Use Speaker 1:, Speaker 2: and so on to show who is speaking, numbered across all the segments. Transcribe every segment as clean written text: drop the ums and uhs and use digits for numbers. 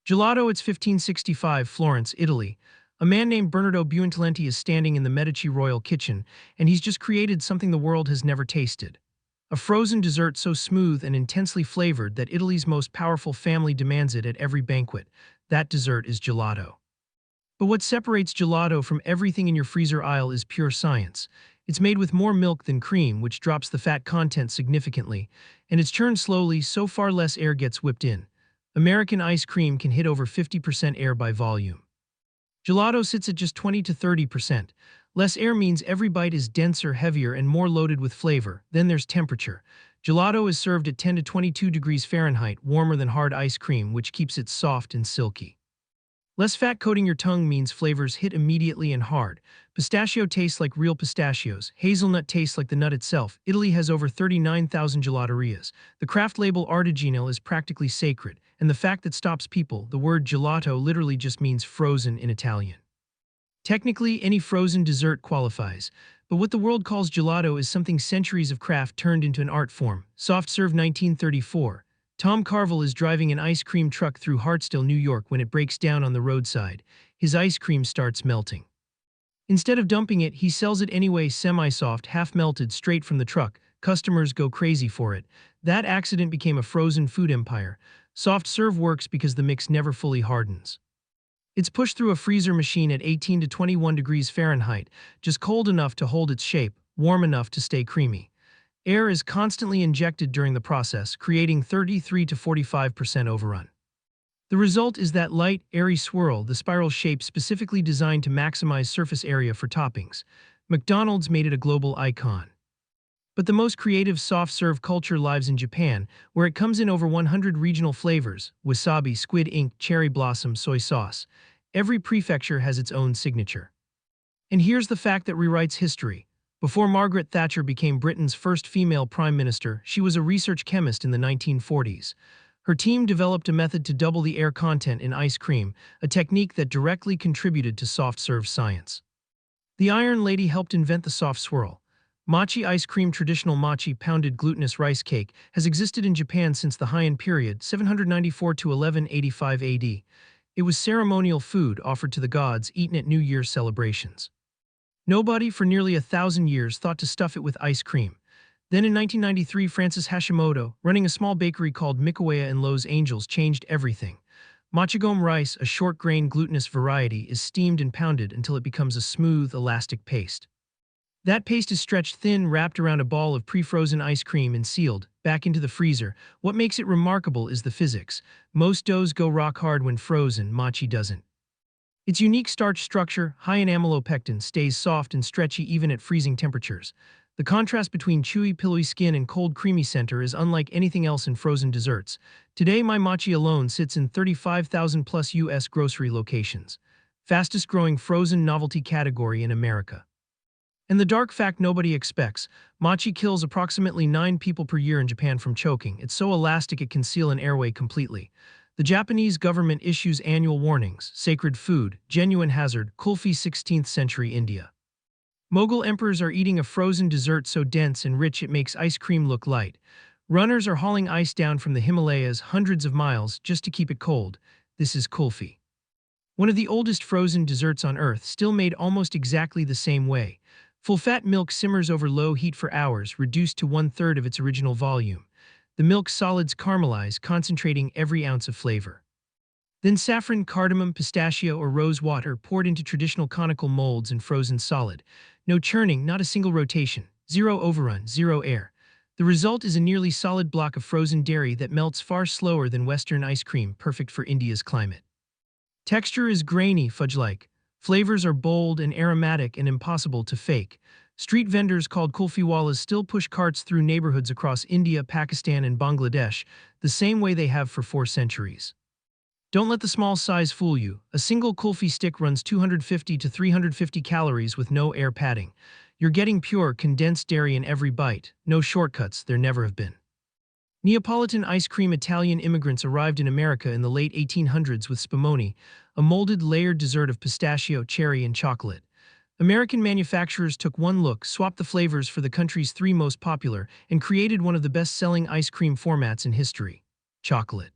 Speaker 1: Gelato, it's 1565, Florence, Italy. A man named Bernardo Buontalenti is standing in the Medici royal kitchen, and he's just created something the world has never tasted. A frozen dessert so smooth and intensely flavored that Italy's most powerful family demands it at every banquet. That dessert is gelato. But what separates gelato from everything in your freezer aisle is pure science. It's made with more milk than cream, which drops the fat content significantly, and it's churned slowly so far less air gets whipped in. American ice cream can hit over 50% air by volume. Gelato sits at just 20 to 30%. Less air means every bite is denser, heavier, and more loaded with flavor. Then there's temperature. Gelato is served at 10 to 22 degrees Fahrenheit, warmer than hard ice cream, which keeps it soft and silky. Less fat coating your tongue means flavors hit immediately and hard. Pistachio tastes like real pistachios. Hazelnut tastes like the nut itself. Italy has over 39,000 gelaterias. The craft label artigianal is practically sacred, and the fact that stops people, the word gelato literally just means frozen in Italian. Technically, any frozen dessert qualifies, but what the world calls gelato is something centuries of craft turned into an art form. Soft serve 1934. Tom Carville is driving an ice cream truck through Hartsdale, New York when it breaks down on the roadside. His ice cream starts melting. Instead of dumping it, he sells it anyway, semi-soft, half-melted, straight from the truck. Customers go crazy for it. That accident became a frozen food empire. Soft serve works because the mix never fully hardens. It's pushed through a freezer machine at 18 to 21 degrees Fahrenheit, just cold enough to hold its shape, warm enough to stay creamy. Air is constantly injected during the process, creating 33 to 45% overrun. The result is that light, airy swirl, the spiral shape specifically designed to maximize surface area for toppings. McDonald's made it a global icon. But the most creative soft-serve culture lives in Japan, where it comes in over 100 regional flavors: wasabi, squid ink, cherry blossom, soy sauce. Every prefecture has its own signature. And here's the fact that rewrites history. Before Margaret Thatcher became Britain's first female prime minister, she was a research chemist in the 1940s. Her team developed a method to double the air content in ice cream, a technique that directly contributed to soft-serve science. The Iron Lady helped invent the soft swirl. Mochi ice cream, traditional mochi pounded glutinous rice cake, has existed in Japan since the Heian period, 794 to 1185 AD. It was ceremonial food offered to the gods, eaten at New Year's celebrations. Nobody for nearly 1,000 years thought to stuff it with ice cream. Then in 1993, Francis Hashimoto, running a small bakery called Mikaweya in Los Angeles, changed everything. Mochigome rice, a short-grain glutinous variety, is steamed and pounded until it becomes a smooth, elastic paste. That paste is stretched thin, wrapped around a ball of pre-frozen ice cream and sealed, back into the freezer. What makes it remarkable is the physics. Most doughs go rock hard when frozen, mochi doesn't. Its unique starch structure, high in amylopectin, stays soft and stretchy even at freezing temperatures. The contrast between chewy, pillowy skin and cold, creamy center is unlike anything else in frozen desserts. Today, my mochi alone sits in 35,000 plus U.S. grocery locations. Fastest growing frozen novelty category in America. And the dark fact nobody expects, mochi kills approximately 9 people per year in Japan from choking. It's so elastic it can seal an airway completely. The Japanese government issues annual warnings: sacred food, genuine hazard, kulfi, 16th century India. Mughal emperors are eating a frozen dessert so dense and rich it makes ice cream look light. Runners are hauling ice down from the Himalayas hundreds of miles just to keep it cold. This is kulfi. One of the oldest frozen desserts on Earth, still made almost exactly the same way. Full-fat milk simmers over low heat for hours, reduced to 1/3 of its original volume. The milk solids caramelize, concentrating every ounce of flavor. Then saffron, cardamom, pistachio, or rose water poured into traditional conical molds and frozen solid. No churning, not a single rotation. Zero overrun, zero air. The result is a nearly solid block of frozen dairy that melts far slower than Western ice cream, perfect for India's climate. Texture is grainy, fudge-like. Flavors are bold and aromatic and impossible to fake. Street vendors called kulfiwalas still push carts through neighborhoods across India, Pakistan, and Bangladesh, the same way they have for 4 centuries. Don't let the small size fool you. A single kulfi stick runs 250 to 350 calories with no air padding. You're getting pure, condensed dairy in every bite. No shortcuts, there never have been. Neapolitan ice cream. Italian immigrants arrived in America in the late 1800s with spumoni, a molded, layered dessert of pistachio, cherry, and chocolate. American manufacturers took one look, swapped the flavors for the country's 3 most popular, and created one of the best-selling ice cream formats in history: chocolate.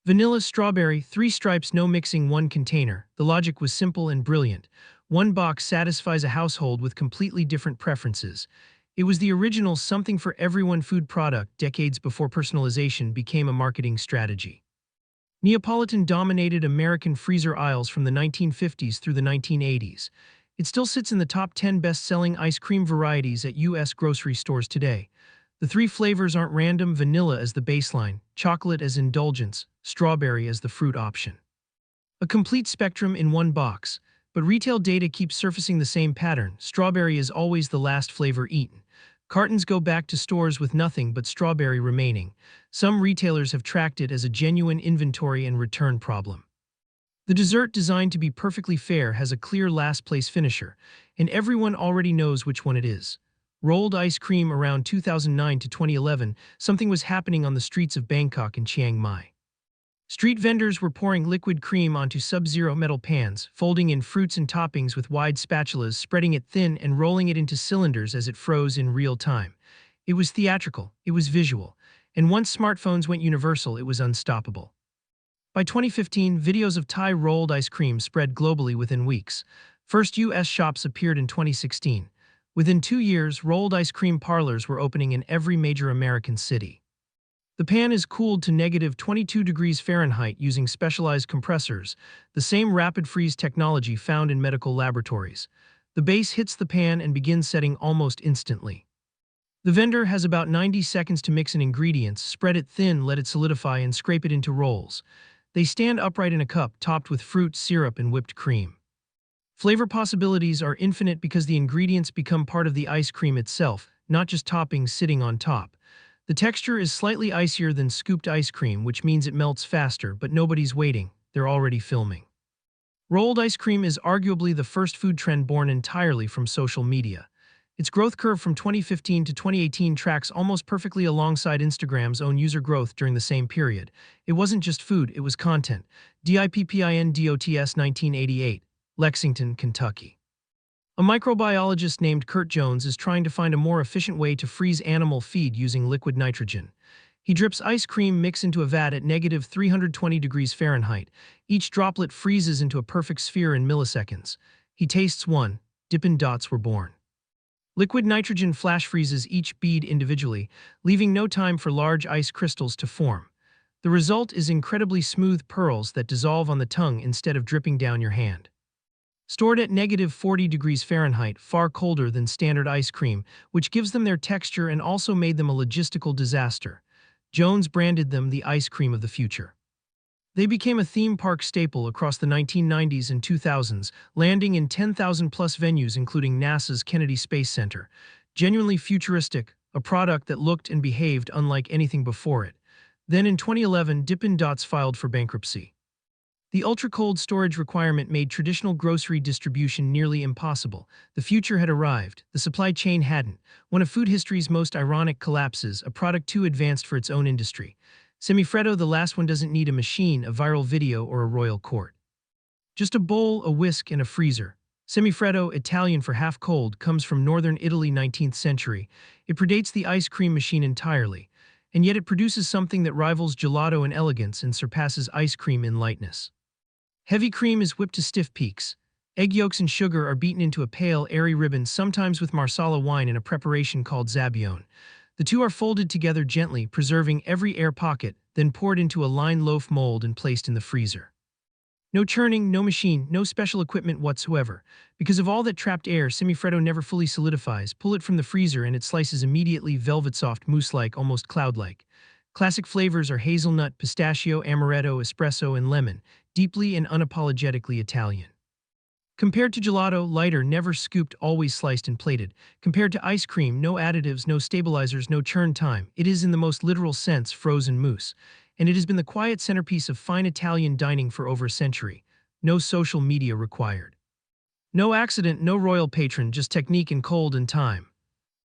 Speaker 1: Vanilla strawberry, 3 stripes, no mixing, 1 container. The logic was simple and brilliant. One box satisfies a household with completely different preferences. It was the original something for everyone food product decades before personalization became a marketing strategy. Neapolitan dominated American freezer aisles from the 1950s through the 1980s. It still sits in the top 10 best-selling ice cream varieties at U.S. grocery stores today. The 3 flavors aren't random: vanilla as the baseline, chocolate as indulgence, strawberry as the fruit option. A complete spectrum in one box, but retail data keeps surfacing the same pattern. Strawberry is always the last flavor eaten. Cartons go back to stores with nothing but strawberry remaining. Some retailers have tracked it as a genuine inventory and return problem. The dessert, designed to be perfectly fair, has a clear last-place finisher, and everyone already knows which one it is. Rolled ice cream. Around 2009 to 2011, something was happening on the streets of Bangkok and Chiang Mai. Street vendors were pouring liquid cream onto sub-zero metal pans, folding in fruits and toppings with wide spatulas, spreading it thin and rolling it into cylinders as it froze in real time. It was theatrical, it was visual, and once smartphones went universal, it was unstoppable. By 2015, videos of Thai rolled ice cream spread globally within weeks. First U.S. shops appeared in 2016. Within 2 years, rolled ice cream parlors were opening in every major American city. The pan is cooled to -22 degrees Fahrenheit using specialized compressors, the same rapid freeze technology found in medical laboratories. The base hits the pan and begins setting almost instantly. The vendor has about 90 seconds to mix in ingredients, spread it thin, let it solidify, and scrape it into rolls. They stand upright in a cup topped with fruit, syrup, and whipped cream. Flavor possibilities are infinite because the ingredients become part of the ice cream itself, not just toppings sitting on top. The texture is slightly icier than scooped ice cream, which means it melts faster, but nobody's waiting, they're already filming. Rolled ice cream is arguably the first food trend born entirely from social media. Its growth curve from 2015 to 2018 tracks almost perfectly alongside Instagram's own user growth during the same period. It wasn't just food, it was content. Dippin Dots 1988, Lexington, Kentucky. A microbiologist named Kurt Jones is trying to find a more efficient way to freeze animal feed using liquid nitrogen. He drips ice cream mix into a vat at -320 degrees Fahrenheit. Each droplet freezes into a perfect sphere in milliseconds. He tastes one. Dippin Dots were born. Liquid nitrogen flash freezes each bead individually, leaving no time for large ice crystals to form. The result is incredibly smooth pearls that dissolve on the tongue instead of dripping down your hand. Stored at -40 degrees Fahrenheit, far colder than standard ice cream, which gives them their texture and also made them a logistical disaster. Jones branded them the ice cream of the future. They became a theme park staple across the 1990s and 2000s, landing in 10,000-plus venues including NASA's Kennedy Space Center. Genuinely futuristic, a product that looked and behaved unlike anything before it. Then in 2011, Dippin Dots filed for bankruptcy. The ultra-cold storage requirement made traditional grocery distribution nearly impossible. The future had arrived, the supply chain hadn't. One of food history's most ironic collapses, a product too advanced for its own industry. Semifreddo, the last one, doesn't need a machine, a viral video, or a royal court. Just a bowl, a whisk, and a freezer. Semifreddo, Italian for half-cold, comes from northern Italy, 19th century. It predates the ice cream machine entirely, and yet it produces something that rivals gelato in elegance and surpasses ice cream in lightness. Heavy cream is whipped to stiff peaks. Egg yolks and sugar are beaten into a pale, airy ribbon, sometimes with Marsala wine in a preparation called zabaione. The two are folded together gently, preserving every air pocket, then poured into a lined loaf mold and placed in the freezer. No churning, no machine, no special equipment whatsoever. Because of all that trapped air, Semifreddo never fully solidifies. Pull it from the freezer and it slices immediately, velvet-soft, mousse-like, almost cloud-like. Classic flavors are hazelnut, pistachio, amaretto, espresso, and lemon, deeply and unapologetically Italian. Compared to gelato, lighter, never scooped, always sliced and plated. Compared to ice cream, no additives, no stabilizers, no churn time. It is, in the most literal sense, frozen mousse. And it has been the quiet centerpiece of fine Italian dining for over a century. No social media required. No accident, no royal patron, just technique and cold and time.